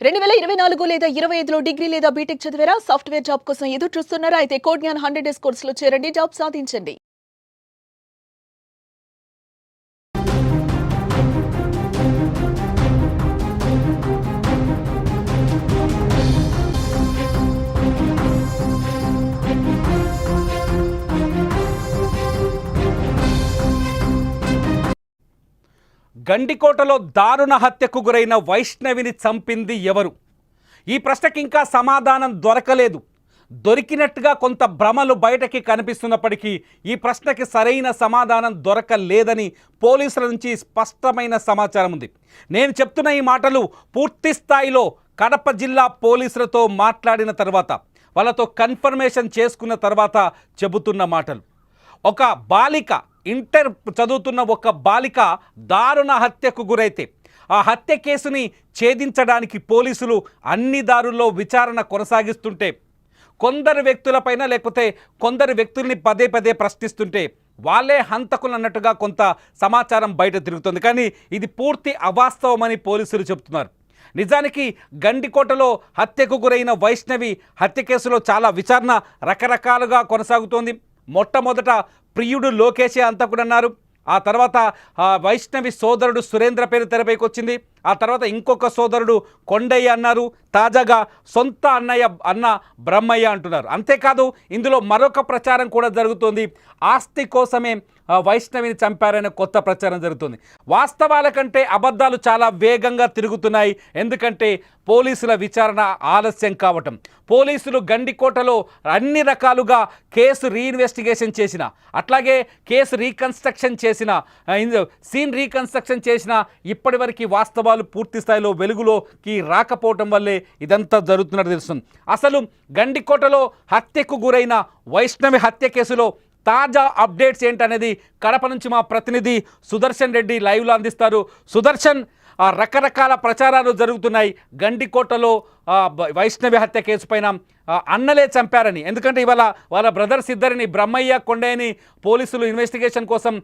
2024 లేదా 25లో డిగ్రీ లేదా బీటెక్ చదివారా? సాఫ్ట్‌వేర్ జాబ్ కోసం ఎదురు చూస్తున్నారా? అయితే కోడ్ జ్ఞాన్ 100 డేస్ కోర్సులో చేరండి. జాబ్ సాధించండి. గండికోటలో దారుణ హత్యకు గురైన వైష్ణవిని చంపింది ఎవరు? ఈ ప్రశ్నకి ఇంకా సమాధానం దొరకలేదు. దొరికినట్టుగా కొంత భ్రమలు బయటకి కనిపిస్తున్నప్పటికీ ఈ ప్రశ్నకి సరైన సమాధానం దొరకలేదని పోలీసుల నుంచి స్పష్టమైన సమాచారం ఉంది. నేను చెప్తున్న ఈ మాటలు పూర్తి స్థాయిలో కడప జిల్లా పోలీసులతో మాట్లాడిన తర్వాత, వాళ్ళతో కన్ఫర్మేషన్ చేసుకున్న తర్వాత చెబుతున్న మాటలు. ఒక బాలిక, ఇంటర్ చదువుతున్న ఒక బాలిక దారుణ హత్యకు గురైతే ఆ హత్య కేసుని ఛేదించడానికి పోలీసులు అన్ని దారుల్లో విచారణ కొనసాగిస్తుంటే, కొందరు వ్యక్తులపైన లేకపోతే కొందరు వ్యక్తుల్ని పదే పదే ప్రశ్నిస్తుంటే వాళ్ళే హంతకులు అన్నట్టుగా కొంత సమాచారం బయట తిరుగుతుంది. కానీ ఇది పూర్తి అవాస్తవమని పోలీసులు చెబుతున్నారు. నిజానికి గండికోటలో హత్యకు గురైన వైష్ణవి హత్య కేసులో చాలా విచారణ రకరకాలుగా కొనసాగుతోంది. మొట్టమొదట ప్రియుడు లోకేషే హంతకుడన్నారు. ఆ తర్వాత వైష్ణవి సోదరుడు సురేంద్ర పేరు తెరపైకి వచ్చింది. ఆ తర్వాత ఇంకొక సోదరుడు కొండయ్య అన్నారు. తాజాగా సొంత అన్న బ్రహ్మయ్య అంటున్నారు. అంతేకాదు ఇందులో మరొక ప్రచారం కూడా జరుగుతోంది. ఆస్తి కోసమే వైష్ణవిని చంపారనే కొత్త ప్రచారం జరుగుతుంది. వాస్తవాల కంటే అబద్ధాలు చాలా వేగంగా తిరుగుతున్నాయి. ఎందుకంటే పోలీసుల విచారణ ఆలస్యం కావటం. పోలీసులు గండికోటలో అన్ని రకాలుగా కేసు రీఇన్వెస్టిగేషన్ చేసిన, అట్లాగే కేసు రీకన్స్ట్రక్షన్ చేసిన, సీన్ రీకన్స్ట్రక్షన్ చేసిన, ఇప్పటివరకు వాస్తవాలు పూర్తి స్థాయిలో వెలుగులోకి రాకపోవటం వల్లే ఇదంతా జరుగుతున్నట్టు తెలుస్తుంది. అసలు గండికోటలో హత్యకు గురైన వైష్ణవి హత్య కేసులో తాజా అప్డేట్స్ ఏంటనేది కడప నుంచి మా ప్రతినిధి సుదర్శన్ రెడ్డి లైవ్లో అందిస్తారు. సుదర్శన్, రకరకాల ప్రచారాలు జరుగుతున్నాయి. గండికోటలో వైష్ణవి హత్య కేసు పైన అన్నలే చంపారని, ఎందుకంటే ఇవాళ వాళ్ళ బ్రదర్స్ ఇద్దరిని, బ్రహ్మయ్య కొండయ్యని పోలీసులు ఇన్వెస్టిగేషన్ కోసం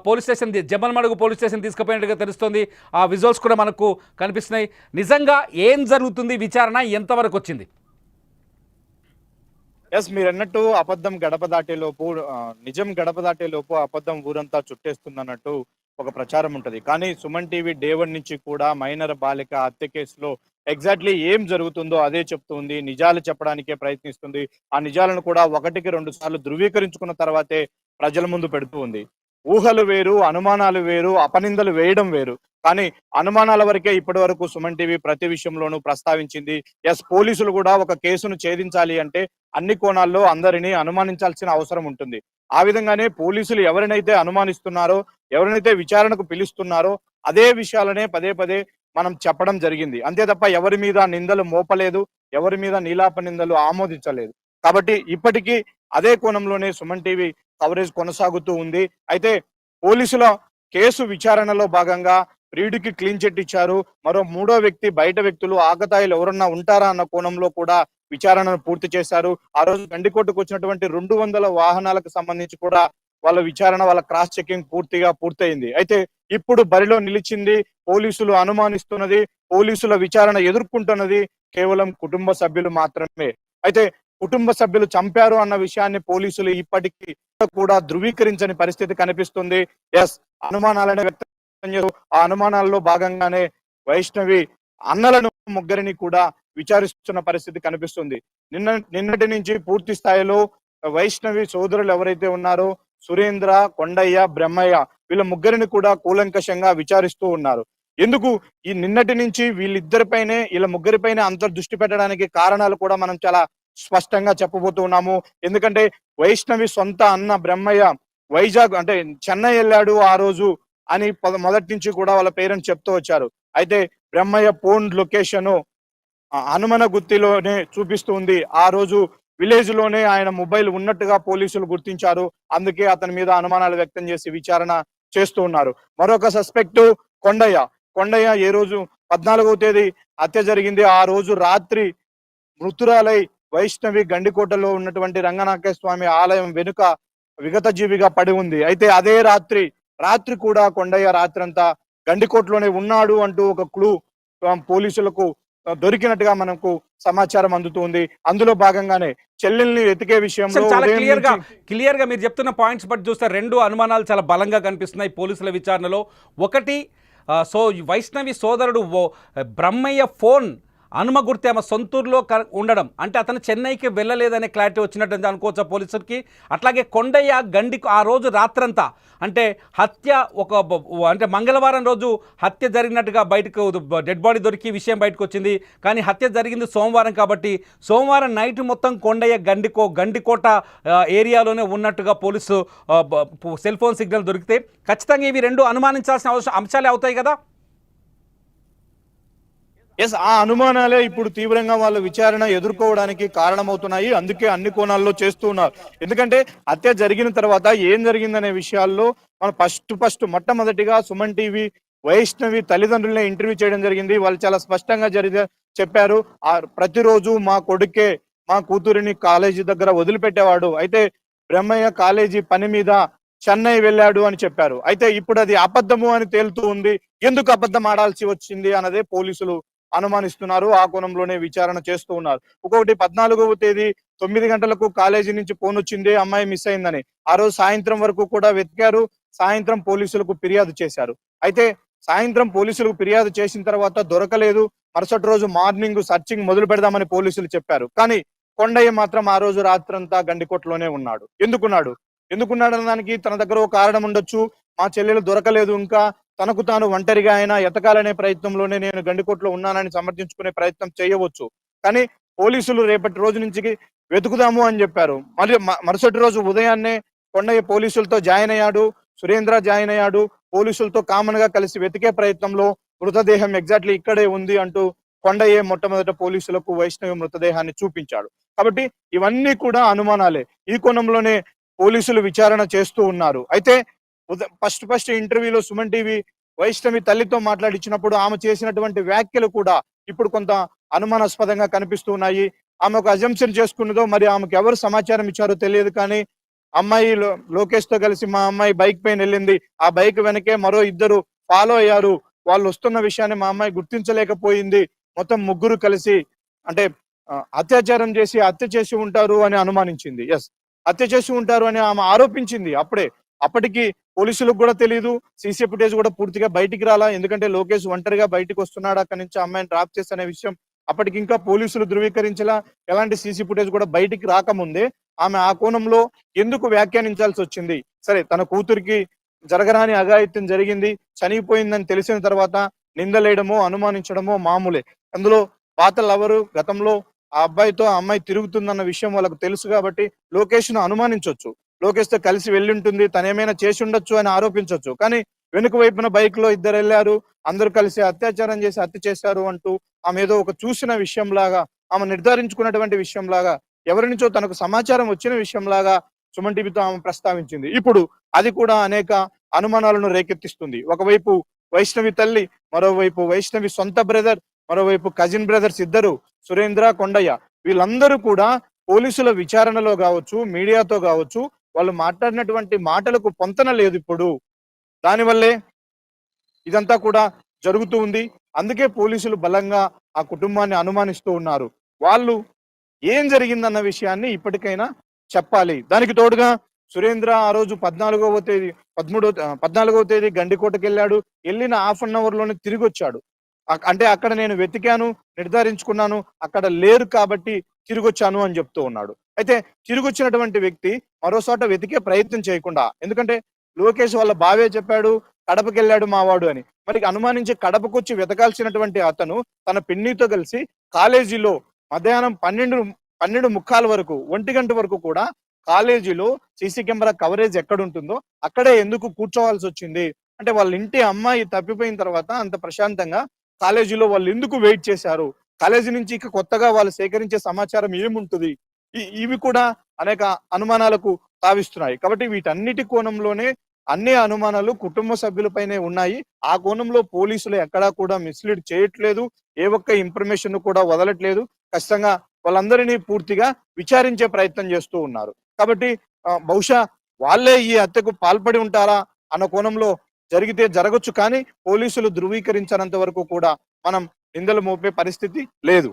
police station, Jammalamadugu police station తీసుకుపోయినట్టుగా తెలుస్తుంది. ఆ విజువల్స్ కూడా మనకు కనిపిస్తున్నాయి. నిజంగా ఏం జరుగుతుంది? విచారణ ఎంతవరకు వచ్చింది? ఎస్, మీరు అన్నట్టు అబద్ధం గడప దాటేలోపు నిజం గడప దాటేలోపు అబద్ధం ఊరంతా చుట్టేస్తుందన్నట్టు ఒక ప్రచారం ఉంటది. కానీ సుమన్ టీవీ డే 1 నుంచి కూడా మైనర్ బాలిక హత్య కేసులో ఎగ్జాక్ట్లీ ఏం జరుగుతుందో అదే చెప్తుంది. నిజాలు చెప్పడానికే ప్రయత్నిస్తుంది. ఆ నిజాలను కూడా 1కి 2 సార్లు ధృవీకరించుకున్న తర్వాతే ప్రజల ముందు పెడుతూ ఉంది. ఊహలు వేరు, అనుమానాలు వేరు, అపనిందలు వేయడం వేరు. కానీ అనుమానాల వరకే ఇప్పటి వరకు సుమన్ టీవీ ప్రతి విషయంలోనూ ప్రస్తావించింది. ఎస్, పోలీసులు కూడా ఒక కేసును ఛేదించాలి అంటే అన్ని కోణాల్లో అందరినీ అనుమానించాల్సిన అవసరం ఉంటుంది. ఆ విధంగానే పోలీసులు ఎవరినైతే అనుమానిస్తున్నారో, ఎవరినైతే విచారణకు పిలుస్తున్నారో అదే విషయాలనే పదే పదే మనం చెప్పడం జరిగింది. అంతే తప్ప ఎవరి మీద నిందలు మోపలేదు, ఎవరి మీద నీలాప నిందలు ఆమోదించలేదు. కాబట్టి ఇప్పటికీ అదే కోణంలోనే సుమన్ టీవీ కవరేజ్ కొనసాగుతూ ఉంది. అయితే పోలీసుల కేసు విచారణలో భాగంగా ప్రియుడికి క్లీన్ చిట్ ఇచ్చారు. మరో 3వ వ్యక్తి, బయట వ్యక్తులు, ఆకతాయిలు ఎవరన్నా ఉంటారా అన్న కోణంలో కూడా విచారణను పూర్తి చేశారు. ఆ రోజు గండికోటకు వచ్చినటువంటి 200 వాహనాలకు సంబంధించి కూడా వాళ్ళ విచారణ, వాళ్ళ క్రాస్ చెకింగ్ పూర్తిగా పూర్తయింది. అయితే ఇప్పుడు బరిలో నిలిచింది, పోలీసులు అనుమానిస్తున్నది, పోలీసుల విచారణ ఎదుర్కొంటున్నది కేవలం కుటుంబ సభ్యులు మాత్రమే. అయితే కుటుంబ సభ్యులు చంపారు అన్న విషయాన్ని పోలీసులు ఇప్పటికీ కూడా ధృవీకరించని పరిస్థితి కనిపిస్తుంది. ఎస్, అనుమానాలనే వ్యక్తం చేస్తూ ఆ అనుమానాల్లో భాగంగానే వైష్ణవి అన్నలను ముగ్గురిని కూడా విచారిస్తున్న పరిస్థితి కనిపిస్తుంది. నిన్నటి నుంచి పూర్తి స్థాయిలో వైష్ణవి సోదరులు ఎవరైతే ఉన్నారో సురేంద్ర, కొండయ్య, బ్రహ్మయ్య, వీళ్ళ ముగ్గురిని కూడా కూలంకషంగా విచారిస్తూ ఉన్నారు. ఎందుకు ఈ నిన్నటి నుంచి వీళ్ళ ముగ్గురిపైనే అంత దృష్టి పెట్టడానికి కారణాలు కూడా మనం చాలా స్పష్టంగా చెప్పబోతూ ఉన్నాము. ఎందుకంటే వైష్ణవి సొంత అన్న బ్రహ్మయ్య వైజాగ్ అంటే చెన్నై వెళ్ళాడు ఆ రోజు అని మొదటి నుంచి కూడా వాళ్ళ పేరెంట్స్ చెప్తూ వచ్చారు. అయితే బ్రహ్మయ్య ఫోన్ లొకేషన్ హనుమన గుత్తిలోనే చూపిస్తుంది. ఆ రోజు విలేజ్ లోనే ఆయన మొబైల్ ఉన్నట్టుగా పోలీసులు గుర్తించారు. అందుకే అతని మీద అనుమానాలు వ్యక్తం చేసి విచారణ చేస్తూ ఉన్నారు. మరొక సస్పెక్ట్ కొండయ్య ఏ రోజు 14వ తేదీ హత్య జరిగింది. ఆ రోజు రాత్రి మృతురాలై వైష్ణవి గండికోటలో ఉన్నటువంటి రంగనాథ స్వామి ఆలయం వెనుక విగత జీవిగా పడి ఉంది. అయితే అదే రాత్రి కూడా కొండయ్య రాత్రంతా గండికోటలోనే ఉన్నాడు అంటూ ఒక క్లూ పోలీసులకు దొరికినట్టుగా మనకు సమాచారం అందుతుంది. అందులో భాగంగానే చెల్లెల్ని వెతికే విషయంలో చాలా ఉదయం క్లియర్ గా మీరు చెప్తున్న పాయింట్స్ బట్టి చూస్తే రెండు అనుమానాలు చాలా బలంగా కనిపిస్తున్నాయి పోలీసుల విచారణలో. ఒకటి సో వైష్ణవి సోదరుడు బ్రహ్మయ్య ఫోన్ హనుమ గుర్తి ఆమె సొంతూరులో ఉండడం, అంటే అతను చెన్నైకి వెళ్ళలేదనే క్లారిటీ వచ్చినట్టు అనుకోవచ్చా పోలీసులకి. అట్లాగే కొండయ్య గండి ఆ రోజు రాత్రంతా అంటే హత్య అంటే మంగళవారం రోజు హత్య జరిగినట్టుగా బయటకు డెడ్ బాడీ దొరికి విషయం బయటకు వచ్చింది. కానీ హత్య జరిగింది సోమవారం కాబట్టి సోమవారం నైట్ మొత్తం కొండయ్య గండికోట ఏరియాలోనే ఉన్నట్టుగా పోలీసు సెల్ ఫోన్ సిగ్నల్ దొరికితే ఖచ్చితంగా ఇవి రెండు అనుమానించాల్సిన అంశాలే అవుతాయి కదా. ఆ అనుమానాలే ఇప్పుడు తీవ్రంగా వాళ్ళ విచారణ ఎదుర్కోవడానికి కారణమవుతున్నాయి. అందుకే అన్ని కోణాల్లో చేస్తూ ఉన్నారు. ఎందుకంటే హత్య జరిగిన తర్వాత ఏం జరిగిందనే విషయాల్లో మనం ఫస్ట్ మొట్టమొదటిగా సుమన్ టీవీ వైష్ణవి తల్లిదండ్రులనే ఇంటర్వ్యూ చేయడం జరిగింది. వాళ్ళు చాలా స్పష్టంగా చెప్పారు. ప్రతిరోజు మా కొడుకే మా కూతురిని కాలేజీ దగ్గర వదిలిపెట్టేవాడు, అయితే బ్రహ్మయ్య కాలేజీ పని మీద చెన్నై వెళ్ళాడు అని చెప్పారు. అయితే ఇప్పుడు అది అబద్ధము అని తేలుతూ ఉంది. ఎందుకు అబద్ధం ఆడాల్సి వచ్చింది అన్నదే పోలీసులు అనుమానిస్తున్నారు. ఆ కోణంలోనే విచారణ చేస్తూ ఉన్నారు. ఇంకొకటి 14వ తేదీ 9 గంటలకు కాలేజీ నుంచి ఫోన్ వచ్చింది, అమ్మాయి మిస్ అయిందని. ఆ రోజు సాయంత్రం వరకు కూడా వెతికారు. సాయంత్రం పోలీసులకు ఫిర్యాదు చేశారు. అయితే సాయంత్రం పోలీసులకు ఫిర్యాదు చేసిన తర్వాత దొరకలేదు. మరుసటి రోజు మార్నింగ్ సర్చింగ్ మొదలు పెడదామని పోలీసులు చెప్పారు. కానీ కొండయ్య మాత్రం ఆ రోజు రాత్రంతా గండికోటలోనే ఉన్నాడు. ఎందుకున్నాడు అన్నదానికి తన దగ్గర ఒక కారణం ఉండొచ్చు. మా చెల్లెలు దొరకలేదు, ఇంకా తనకు తాను ఒంటరిగా అయినా ఎతకాలనే ప్రయత్నంలోనే నేను గండికోటలో ఉన్నానని సమర్థించుకునే ప్రయత్నం చేయవచ్చు. కానీ పోలీసులు రేపటి రోజు నుంచి వెతుకుదాము అని చెప్పారు. మరుసటి రోజు ఉదయాన్నే కొండయ్య పోలీసులతో జాయిన్ అయ్యాడు, సురేంద్ర జాయిన్ అయ్యాడు. పోలీసులతో కామన్ గా కలిసి వెతికే ప్రయత్నంలో మృతదేహం ఎగ్జాక్ట్లీ ఇక్కడే ఉంది అంటూ కొండయ్య మొట్టమొదట పోలీసులకు వైష్ణవి మృతదేహాన్ని చూపించాడు. కాబట్టి ఇవన్నీ కూడా అనుమానాలే. ఈ కోణంలోనే పోలీసులు విచారణ చేస్తూ ఉన్నారు. అయితే ఫస్ట్ ఇంటర్వ్యూలో సుమన్ టీవీ వైష్ణవి తల్లితో మాట్లాడించినప్పుడు ఆమె చేసినటువంటి వ్యాఖ్యలు కూడా ఇప్పుడు కొంత అనుమానాస్పదంగా కనిపిస్తూ ఉన్నాయి. ఆమె ఒక అజంప్షన్ చేసుకున్నదో మరి ఆమెకు ఎవరు సమాచారం ఇచ్చారో తెలియదు. కానీ అమ్మాయి లోకేష్ తో కలిసి మా అమ్మాయి బైక్ పైన వెళ్ళింది, ఆ బైక్ వెనకే మరో ఇద్దరు ఫాలో అయ్యారు, వాళ్ళు వస్తున్న విషయాన్ని మా అమ్మాయి గుర్తించలేకపోయింది, మొత్తం ముగ్గురు కలిసి అంటే అత్యాచారం చేసి హత్య చేసి ఉంటారు అని అనుమానించింది. హత్య చేసి ఉంటారు అని ఆమె ఆరోపించింది. అప్పటికి పోలీసులకు కూడా తెలియదు, సీసీ ఫుటేజ్ కూడా పూర్తిగా బయటికి రాలా. ఎందుకంటే లోకేష్ ఒంటరిగా బయటికి వస్తున్నాడు అక్కడి నుంచి అమ్మాయిని డ్రాప్ చేసనే విషయం అప్పటికి ఇంకా పోలీసులు ధృవీకరించేలా ఎలాంటి సీసీ ఫుటేజ్ కూడా బయటికి రాకముందే ఆమె ఆ కోణంలో ఎందుకు వ్యాఖ్యానించాల్సి వచ్చింది? సరే, తన కూతురికి జరగరాని అఘాయిత్యం జరిగింది, చనిపోయిందని తెలిసిన తర్వాత నిందలేయడమో అనుమానించడమో మామూలే. అందులో పాత లవరు గతంలో ఆ అబ్బాయితో ఆ అమ్మాయి తిరుగుతుందన్న విషయం వాళ్ళకు తెలుసు కాబట్టి లోకేష్ ను అనుమానించవచ్చు, లోకేష్ తో కలిసి వెళ్ళి ఉంటుంది, తనేమైనా చేసి ఉండొచ్చు అని ఆరోపించవచ్చు. కానీ వెనుక వైపున బైక్ లో ఇద్దరు వెళ్ళారు, అందరూ కలిసి అత్యాచారం చేసి హత్య చేశారు అంటూ ఆమె ఏదో ఒక చూసిన విషయంలాగా, ఆమె నిర్ధారించుకున్నటువంటి విషయంలాగా, ఎవరి నుంచో తనకు సమాచారం వచ్చిన విషయంలాగా సుమన్ టీవీతో ఆమె ప్రస్తావించింది. ఇప్పుడు అది కూడా అనేక అనుమానాలను రేకెత్తిస్తుంది. ఒకవైపు వైష్ణవి తల్లి, మరోవైపు వైష్ణవి సొంత బ్రదర్, మరోవైపు కజిన్ బ్రదర్స్ ఇద్దరు సురేంద్ర, కొండయ్య, వీళ్ళందరూ కూడా పోలీసుల విచారణలో కావచ్చు, మీడియాతో కావచ్చు, వాళ్ళు మాట్లాడినటువంటి మాటలకు పొంతన లేదు. ఇప్పుడు దానివల్లే ఇదంతా కూడా జరుగుతూ ఉంది. అందుకే పోలీసులు బలంగా ఆ కుటుంబాన్ని అనుమానిస్తూ ఉన్నారు. వాళ్ళు ఏం జరిగిందన్న విషయాన్ని ఇప్పటికైనా చెప్పాలి. దానికి తోడుగా సురేంద్ర ఆ రోజు 14వ తేదీ గండికోటకి వెళ్ళాడు. వెళ్ళిన హాఫ్ అన్ అవర్ లోనే తిరిగి వచ్చాడు. అంటే అక్కడ నేను వెతికాను, నిర్ధారించుకున్నాను, అక్కడ లేరు కాబట్టి తిరిగి వచ్చాను అని చెప్తూ ఉన్నాడు. అయితే తిరిగి వచ్చినటువంటి వ్యక్తి మరోసాట వెతికే ప్రయత్నం చేయకుండా, ఎందుకంటే లోకేష్ వాళ్ళ బావే చెప్పాడు కడపకి వెళ్ళాడు మావాడు అని, మరి అనుమానించి కడపకు వచ్చి వెతకాల్సినటువంటి అతను తన పిన్నితో కలిసి కాలేజీలో మధ్యాహ్నం 12:30 వరకు 1 గంట వరకు కూడా కాలేజీలో సీసీ కెమెరా కవరేజ్ ఎక్కడుంటుందో అక్కడే ఎందుకు కూర్చోవాల్సి వచ్చింది? అంటే వాళ్ళ ఇంటి అమ్మాయి తప్పిపోయిన తర్వాత అంత ప్రశాంతంగా కాలేజీలో వాళ్ళు ఎందుకు వెయిట్ చేశారు? కాలేజీ నుంచి ఇక కొత్తగా వాళ్ళు సేకరించే సమాచారం ఏముంటుంది? ఇవి కూడా అనేక అనుమానాలకు తావిస్తున్నాయి. కాబట్టి వీటన్నిటి కోణంలోనే అన్ని అనుమానాలు కుటుంబ సభ్యులపైనే ఉన్నాయి. ఆ కోణంలో పోలీసులు ఎక్కడా కూడా మిస్లీడ్ చేయట్లేదు, ఏ ఒక్క ఇన్ఫర్మేషన్ కూడా వదలట్లేదు. ఖచ్చితంగా వాళ్ళందరినీ పూర్తిగా విచారించే ప్రయత్నం చేస్తూ ఉన్నారు. కాబట్టి బహుశా వాళ్ళే ఈ హత్యకు పాల్పడి ఉంటారా అన్న కోణంలో జరిగితే జరగచ్చు. కానీ పోలీసులు ధృవీకరించినంత వరకు కూడా మనం నిందలు మోపే పరిస్థితి లేదు.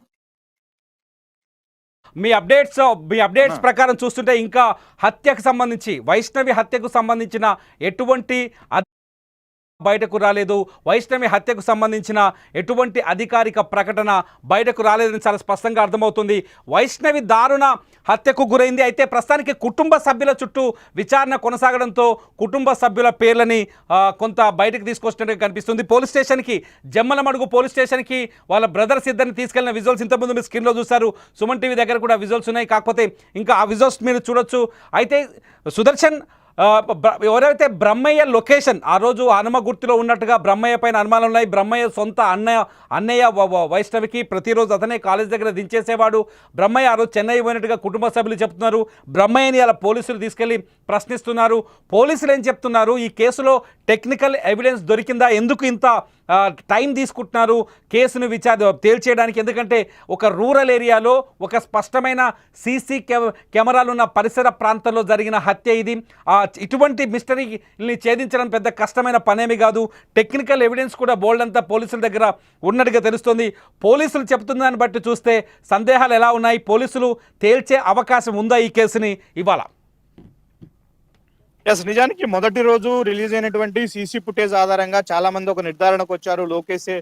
మీ అప్డేట్స్ ప్రకారం చూస్తుంటే ఇంకా హత్యకు సంబంధించి వైష్ణవి హత్యకు సంబంధించిన ఎటువంటి బయటకు రాలేదు. వైష్ణవి హత్యకు సంబంధించిన ఎటువంటి అధికారిక ప్రకటన బయటకు రాలేదని చాలా స్పష్టంగా అర్థమవుతుంది. వైష్ణవి దారుణ హత్యకు గురైంది. అయితే ప్రస్తుతానికి కుటుంబ సభ్యుల చుట్టూ విచారణ కొనసాగడంతో కుటుంబ సభ్యుల పేర్లని కొంత బయటకు తీసుకొచ్చినట్టుగా కనిపిస్తుంది. పోలీస్ స్టేషన్కి జమ్మలమడుగు పోలీస్ స్టేషన్కి వాళ్ళ బ్రదర్స్ ఇద్దరిని తీసుకెళ్లిన విజువల్స్ ఇంతకుముందు మీరు స్క్రీన్లో చూశారు. సుమన్ టీవీ దగ్గర కూడా విజువల్స్ ఉన్నాయి. కాకపోతే ఇంకా ఆ విజువల్స్ మీరు చూడొచ్చు. అయితే సుదర్శన్ ఎవరైతే బ్రహ్మయ్య లొకేషన్ ఆ రోజు హనుమ గుర్తులో ఉన్నట్టుగా బ్రహ్మయ్య పైన అనుమానాలు ఉన్నాయి. బ్రహ్మయ్య సొంత అన్నయ్య వైష్ణవికి ప్రతిరోజు అతనే కాలేజ్ దగ్గర దించేసేవాడు. బ్రహ్మయ్య ఆ రోజు చెన్నై పోయినట్టుగా కుటుంబ సభ్యులు చెప్తున్నారు. బ్రహ్మయ్యని అలా పోలీసులు తీసుకెళ్లి ప్రశ్నిస్తున్నారు. పోలీసులు ఏం చెప్తున్నారు, ఈ కేసులో టెక్నికల్ ఎవిడెన్స్ దొరికిందా, ఎందుకు ఇంత టైం తీసుకుంటున్నారు కేసును తేల్చేయడానికి? ఎందుకంటే ఒక రూరల్ ఏరియాలో ఒక స్పష్టమైన సీసీ కెమెరాలు ఉన్న పరిసర ప్రాంతాల్లో జరిగిన హత్య ఇది. ఇటువంటి మిస్టరీని ఛేదించడం పెద్ద కష్టమైన పనేమి కాదు. టెక్నికల్ ఎవిడెన్స్ కూడా బోల్డ్ అంతా పోలీసుల దగ్గర ఉన్నట్టుగా తెలుస్తుంది. పోలీసులు చెప్తున్న దాన్ని బట్టి చూస్తే సందేహాలు ఎలా ఉన్నాయి, పోలీసులు తేల్చే అవకాశం ఉందా ఈ కేసుని ఇవాళ? నిజానికి మొదటి రోజు రిలీజ్ అయినటువంటి సీసీ ఫుటేజ్ ఆధారంగా చాలా మంది ఒక నిర్ధారణకు వచ్చారు, లోకేషే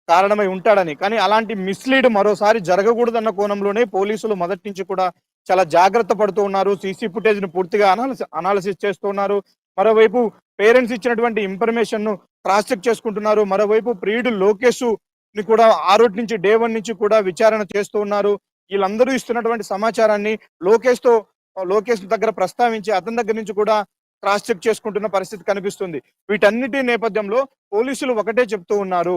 కారణమై ఉంటాడని. కానీ అలాంటి మిస్లీడ్ మరోసారి జరగకూడదన్న కోణంలోనే పోలీసులు మొదటి నుంచి కూడా చాలా జాగ్రత్త పడుతూ ఉన్నారు. సీసీ ఫుటేజ్ ను పూర్తిగా అనాలిసిస్ చేస్తున్నారు. మరోవైపు పేరెంట్స్ ఇచ్చినటువంటి ఇన్ఫర్మేషన్ ను క్రాస్ చెక్ చేసుకుంటున్నారు. మరోవైపు ప్రియుడు లోకేష్ ని కూడా ఆ రోజు నుంచి డే 1 నుంచి కూడా విచారణ చేస్తూ ఉన్నారు. వీళ్ళందరూ ఇస్తున్నటువంటి సమాచారాన్ని లోకేష్ దగ్గర ప్రస్తావించి అతని దగ్గర నుంచి కూడా క్రాస్ చెక్ చేసుకుంటున్న పరిస్థితి కనిపిస్తుంది. వీటన్నిటి నేపథ్యంలో పోలీసులు ఒకటే చెప్తూ ఉన్నారు,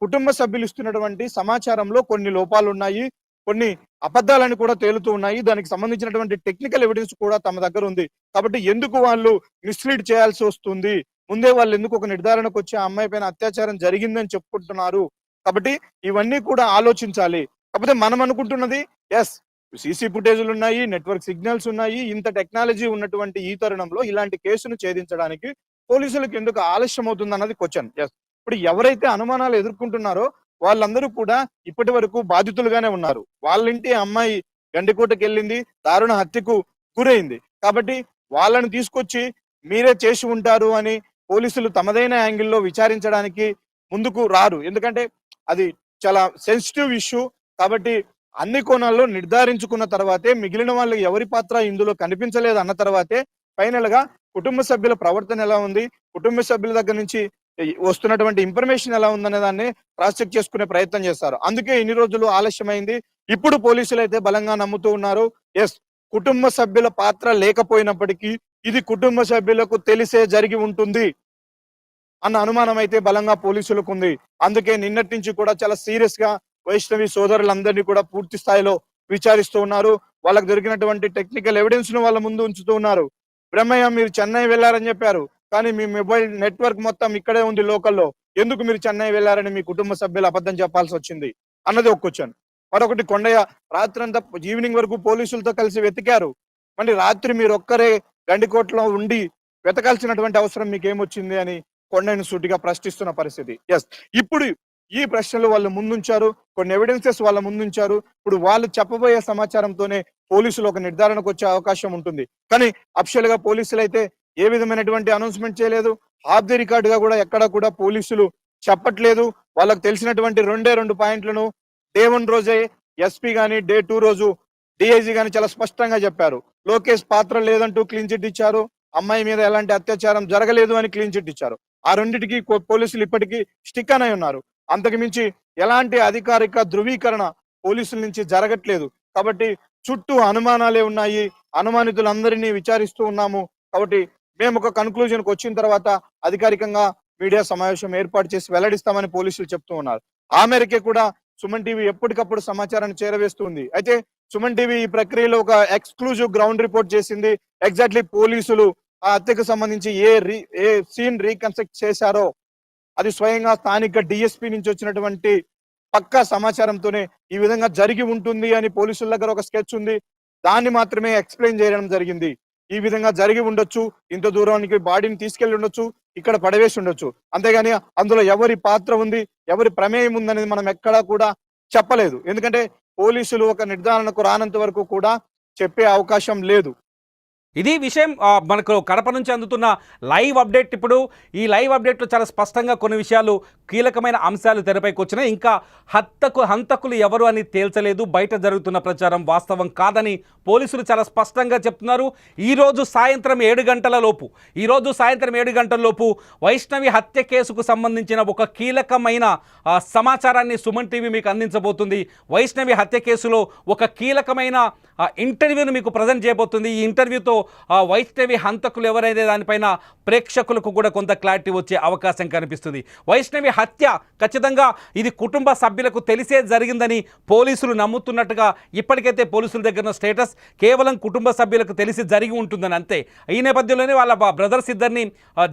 కుటుంబ సభ్యులు ఇస్తున్నటువంటి సమాచారంలో కొన్ని లోపాలు ఉన్నాయి, కొన్ని అబద్ధాలని కూడా తేలుతూ ఉన్నాయి. దానికి సంబంధించినటువంటి టెక్నికల్ ఎవిడెన్స్ కూడా తమ దగ్గర ఉంది. కాబట్టి ఎందుకు వాళ్ళు మిస్లీడ్ చేయాల్సి వస్తుంది, ముందే వాళ్ళు ఎందుకు ఒక నిర్ధారణకు వచ్చి ఆ అమ్మాయి పైన అత్యాచారం జరిగిందని చెప్పుకుంటున్నారు. కాబట్టి ఇవన్నీ కూడా ఆలోచించాలి. కాకపోతే మనం అనుకుంటున్నది సీసీ ఫుటేజ్లు ఉన్నాయి, నెట్వర్క్ సిగ్నల్స్ ఉన్నాయి. ఇంత టెక్నాలజీ ఉన్నటువంటి ఈ తరుణంలో ఇలాంటి కేసును ఛేదించడానికి పోలీసులకు ఎందుకు ఆలస్యం అవుతుంది అన్నది క్వశ్చన్. ఇప్పుడు ఎవరైతే అనుమానాలు ఎదుర్కొంటున్నారో వాళ్ళందరూ కూడా ఇప్పటి వరకు బాధితులుగానే ఉన్నారు. వాళ్ళ ఇంటి అమ్మాయి గండికోటకి వెళ్ళింది, దారుణ హత్యకు గురైంది. కాబట్టి వాళ్ళని తీసుకొచ్చి మీరే చేసి ఉంటారు అని పోలీసులు తమదైన యాంగిల్లో విచారించడానికి ముందుకు రారు. ఎందుకంటే అది చాలా సెన్సిటివ్ ఇష్యూ. కాబట్టి అన్ని కోణాల్లో నిర్ధారించుకున్న తర్వాతే, మిగిలిన వాళ్ళు ఎవరి పాత్ర ఇందులో కనిపించలేదు అన్న తర్వాతే ఫైనల్ గా కుటుంబ సభ్యుల ప్రవర్తన ఎలా ఉంది, కుటుంబ సభ్యుల దగ్గర నుంచి వస్తున్నటువంటి ఇన్ఫర్మేషన్ ఎలా ఉందనే దాన్ని క్రాస్ చెక్ చేసుకునే ప్రయత్నం చేస్తారు. అందుకే ఇన్ని రోజులు ఆలస్యమైంది. ఇప్పుడు పోలీసులు అయితే బలంగా నమ్ముతూ ఉన్నారు, కుటుంబ సభ్యుల పాత్ర లేకపోయినప్పటికీ ఇది కుటుంబ సభ్యులకు తెలిసే జరిగి ఉంటుంది అన్న అనుమానం అయితే బలంగా పోలీసులకు ఉంది. అందుకే నిన్నటి నుంచి కూడా చాలా సీరియస్ గా వైష్ణవి సోదరులందరినీ కూడా పూర్తి స్థాయిలో విచారిస్తూ ఉన్నారు. వాళ్ళకు దొరికినటువంటి టెక్నికల్ ఎవిడెన్స్ ను వాళ్ళ ముందు ఉంచుతూ ఉన్నారు. బ్రహ్మయ్య, మీరు చెన్నై వెళ్లారని చెప్పారు, కానీ మీ మొబైల్ నెట్వర్క్ మొత్తం ఇక్కడే ఉంది లోకల్లో, ఎందుకు మీరు చెన్నై వెళ్లారని మీ కుటుంబ సభ్యులు అబద్ధం చెప్పాల్సి వచ్చింది అన్నది ఒక క్వశ్చన్. మరొకటి, కొండయ్య రాత్రంతా ఈవినింగ్ వరకు పోలీసులతో కలిసి వెతికారు, మళ్ళీ రాత్రి మీరు ఒక్కరే గండికోటలో ఉండి వెతకాల్సినటువంటి అవసరం మీకేమొచ్చింది అని కొండయ్యను సూటిగా ప్రశ్నిస్తున్న పరిస్థితి. ఇప్పుడు ఈ ప్రశ్నలు వాళ్ళు ముందుంచారు, కొన్ని ఎవిడెన్సెస్ వాళ్ళ ముందుంచారు. ఇప్పుడు వాళ్ళు చెప్పబోయే సమాచారంతోనే పోలీసులు ఒక నిర్ధారణకు వచ్చే అవకాశం ఉంటుంది. కానీ అఫిషియల్ గా పోలీసులు అయితే ఏ విధమైనటువంటి అనౌన్స్మెంట్ చేయలేదు. ఆఫ్ ది రికార్డ్ గా కూడా ఎక్కడ కూడా పోలీసులు చెప్పట్లేదు. వాళ్ళకు తెలిసినటువంటి 2 పాయింట్లను డే 1 రోజే ఎస్పీ గాని, డే 2 రోజు డిఐజీ గాని చాలా స్పష్టంగా చెప్పారు. లోకేష్ పాత్ర లేదంటూ క్లీన్ చిట్ ఇచ్చారు, అమ్మాయి మీద ఎలాంటి అత్యాచారం జరగలేదు అని క్లీన్ చిట్ ఇచ్చారు. ఆ రెండింటికి పోలీసులు ఇప్పటికీ స్టిక్ అనే ఉన్నారు. అంతకు మించి ఎలాంటి అధికారిక ధృవీకరణ పోలీసుల నుంచి జరగట్లేదు. కాబట్టి చుట్టూ అనుమానాలే ఉన్నాయి, అనుమానితులందరినీ విచారిస్తూ ఉన్నాము. కాబట్టి మేము ఒక కన్క్లూజన్కి వచ్చిన తర్వాత అధికారికంగా మీడియా సమావేశం ఏర్పాటు చేసి వెల్లడిస్తామని పోలీసులు చెప్తూ ఉన్నారు. ఆ మేరకే కూడా సుమన్ టీవీ ఎప్పటికప్పుడు సమాచారాన్ని చేరవేస్తుంది. అయితే సుమన్ టీవీ ఈ ప్రక్రియలో ఒక ఎక్స్క్లూజివ్ గ్రౌండ్ రిపోర్ట్ చేసింది. ఎగ్జాక్ట్లీ పోలీసులు ఆ హత్యకు సంబంధించి ఏ సీన్ రీకన్స్ట్రక్ట్ చేశారో అది స్వయంగా స్థానిక డిఎస్పీ నుంచి వచ్చినటువంటి పక్కా సమాచారంతోనే ఈ విధంగా జరిగి ఉంటుంది అని పోలీసుల దగ్గర ఒక స్కెచ్ ఉంది, దాన్ని మాత్రమే ఎక్స్ప్లెయిన్ చేయడం జరిగింది. ఈ విధంగా జరిగి ఉండొచ్చు, ఇంత దూరానికి బాడీని తీసుకెళ్లి ఉండొచ్చు, ఇక్కడ పడవేసి ఉండొచ్చు. అంతేగాని అందులో ఎవరి పాత్ర ఉంది, ఎవరి ప్రమేయం ఉందనేది మనం ఎక్కడా కూడా చెప్పలేదు. ఎందుకంటే పోలీసులు ఒక నిర్ధారణకు రానంత వరకు కూడా చెప్పే అవకాశం లేదు. ఇది విషయం మనకు కడప నుంచి అందుతున్న లైవ్ అప్డేట్. ఇప్పుడు ఈ లైవ్ అప్డేట్లో చాలా స్పష్టంగా కొన్ని విషయాలు, కీలకమైన అంశాలు తెరపైకి వచ్చినాయి. ఇంకా హంతకులు ఎవరు అని తేల్చలేదు. బయట జరుగుతున్న ప్రచారం వాస్తవం కాదని పోలీసులు చాలా స్పష్టంగా చెప్తున్నారు. ఈరోజు సాయంత్రం 7 గంటల లోపు వైష్ణవి హత్య కేసుకు సంబంధించిన ఒక కీలకమైన సమాచారాన్ని సుమన్ టీవీ మీకు అందించబోతుంది. వైష్ణవి హత్య కేసులో ఒక కీలకమైన ఇంటర్వ్యూను మీకు ప్రజెంట్ చేయబోతుంది. ఈ ఇంటర్వ్యూతో వైష్ణవి హంతకులు ఎవరైతే దానిపైన ప్రేక్షకులకు కూడా కొంత క్లారిటీ వచ్చే అవకాశం కనిపిస్తుంది. వైష్ణవి హత్య ఖచ్చితంగా ఇది కుటుంబ సభ్యులకు తెలిసే జరిగిందని పోలీసులు నమ్ముతున్నట్టుగా ఇప్పటికైతే పోలీసుల దగ్గర స్టేటస్ కేవలం కుటుంబ సభ్యులకు తెలిసి జరిగి ఉంటుందని అంతే. ఈ నేపథ్యంలోనే వాళ్ళ బ్రదర్స్ ఇద్దరిని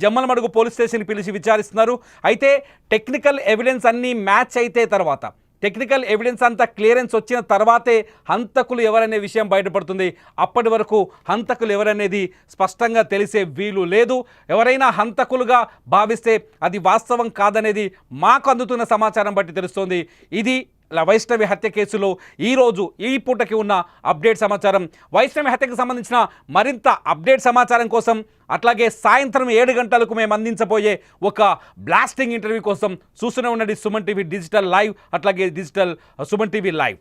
జమ్మలమడుగు పోలీస్ స్టేషన్ పిలిచి విచారిస్తున్నారు. అయితే టెక్నికల్ ఎవిడెన్స్ అన్నీ మ్యాచ్ అయితే తర్వాత, టెక్నికల్ ఎవిడెన్స్ అంతా క్లియరెన్స్ వచ్చిన తర్వాతే హంతకులు ఎవరనే విషయం బయటపడుతుంది. అప్పటి వరకు హంతకులు ఎవరనేది స్పష్టంగా తెలిసే వీలు లేదు. ఎవరైనా హంతకులుగా భావిస్తే అది వాస్తవం కాదనేది మాకు అందుతున్న సమాచారం బట్టి తెలుస్తోంది. ఇది వైష్ణవి హత్య కేసులో ఈరోజు ఈ పూటకి ఉన్న అప్డేట్ సమాచారం. వైష్ణవి హత్యకు సంబంధించిన మరింత అప్డేట్ సమాచారం కోసం, అట్లాగే సాయంత్రం 7 గంటలకు మేము అందించబోయే ఒక బ్లాస్టింగ్ ఇంటర్వ్యూ కోసం చూస్తూనే ఉండండి సుమన్ టీవీ డిజిటల్ లైవ్, అట్లాగే digital Suman TV live.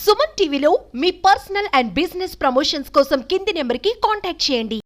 Suman టీవీలో మీ పర్సనల్ అండ్ బిజినెస్ ప్రమోషన్స్ కోసం కింది నెంబర్కి కాంటాక్ట్ చేయండి.